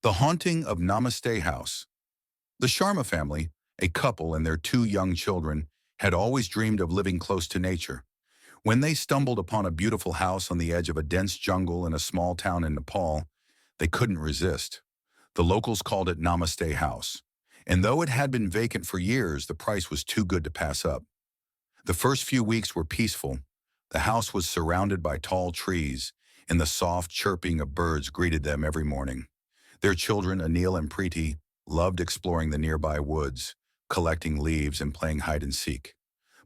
The Haunting of Namaste House. The Sharma family, a couple and their two young children, had always dreamed of living close to nature. When they stumbled upon a beautiful house on the edge of a dense jungle in a small town in Nepal, they couldn't resist. The locals called it Namaste House. And though it had been vacant for years, the price was too good to pass up. The first few weeks were peaceful. The house was surrounded by tall trees, and the soft chirping of birds greeted them every morning. Their children, Anil and Preeti, loved exploring the nearby woods, collecting leaves and playing hide and seek.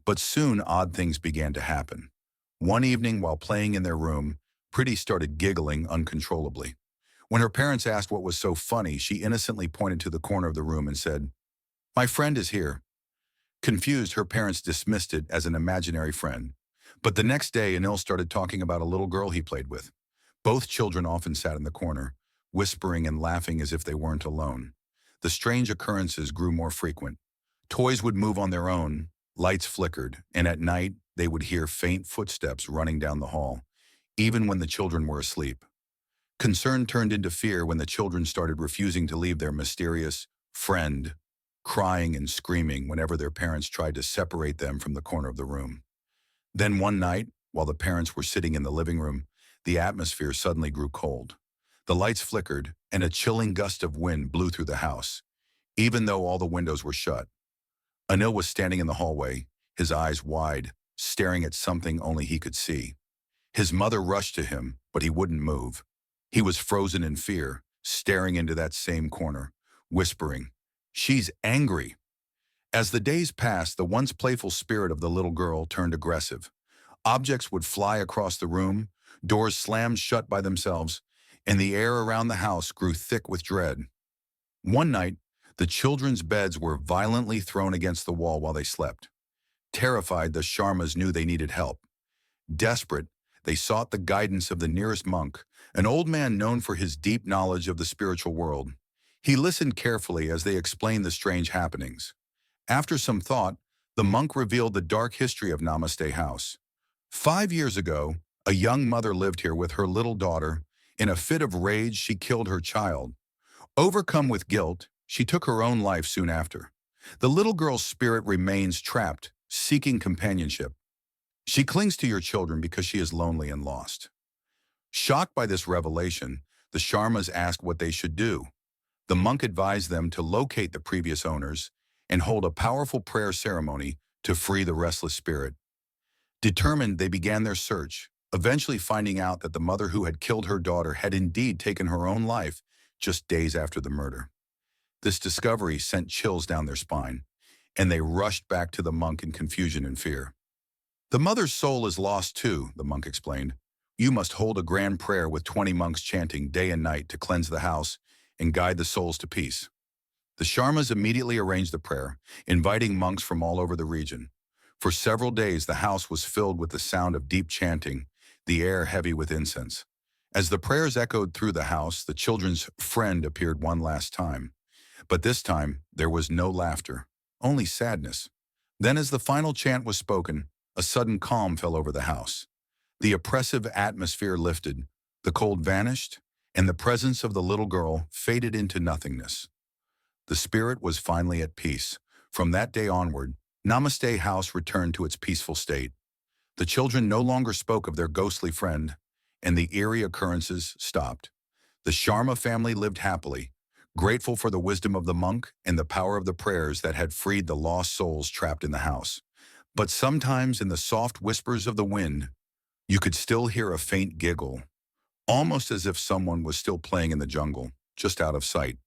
But soon odd things began to happen. One evening while playing in their room, Preeti started giggling uncontrollably. When her parents asked what was so funny, she innocently pointed to the corner of the room and said, "My friend is here." Confused, her parents dismissed it as an imaginary friend. But the next day, Anil started talking about a little girl he played with. Both children often sat in the corner, whispering and laughing as if they weren't alone. The strange occurrences grew more frequent. Toys would move on their own, lights flickered, and at night they would hear faint footsteps running down the hall, even when the children were asleep. Concern turned into fear when the children started refusing to leave their mysterious friend, crying and screaming whenever their parents tried to separate them from the corner of the room. Then one night, while the parents were sitting in the living room, the atmosphere suddenly grew cold. The lights flickered, and a chilling gust of wind blew through the house, even though all the windows were shut. Anil was standing in the hallway, his eyes wide, staring at something only he could see. His mother rushed to him, but he wouldn't move. He was frozen in fear, staring into that same corner, whispering, "She's angry." As the days passed, the once playful spirit of the little girl turned aggressive. Objects would fly across the room, doors slammed shut by themselves, and the air around the house grew thick with dread. One night, the children's beds were violently thrown against the wall while they slept. Terrified, the Sharmas knew they needed help. Desperate, they sought the guidance of the nearest monk, an old man known for his deep knowledge of the spiritual world. He listened carefully as they explained the strange happenings. After some thought, the monk revealed the dark history of Namaste House. 5 years ago, a young mother lived here with her little daughter. In a fit of rage, she killed her child. Overcome with guilt, she took her own life soon after. The little girl's spirit remains trapped, seeking companionship. She clings to your children because she is lonely and lost. Shocked by this revelation, the Sharmas asked what they should do. The monk advised them to locate the previous owners and hold a powerful prayer ceremony to free the restless spirit. Determined, they began their search, eventually finding out that the mother who had killed her daughter had indeed taken her own life just days after the murder. This discovery sent chills down their spine, and they rushed back to the monk in confusion and fear. "The mother's soul is lost too," the monk explained. "You must hold a grand prayer with 20 monks chanting day and night to cleanse the house and guide the souls to peace." The Sharmas immediately arranged the prayer, inviting monks from all over the region. For several days, the house was filled with the sound of deep chanting, the air heavy with incense. As the prayers echoed through the house, the children's friend appeared one last time. But this time, there was no laughter, only sadness. Then as the final chant was spoken, a sudden calm fell over the house. The oppressive atmosphere lifted, the cold vanished, and the presence of the little girl faded into nothingness. The spirit was finally at peace. From that day onward, Namaste House returned to its peaceful state. The children no longer spoke of their ghostly friend, and the eerie occurrences stopped. The Sharma family lived happily, grateful for the wisdom of the monk and the power of the prayers that had freed the lost souls trapped in the house. But sometimes in the soft whispers of the wind, you could still hear a faint giggle, almost as if someone was still playing in the jungle, just out of sight.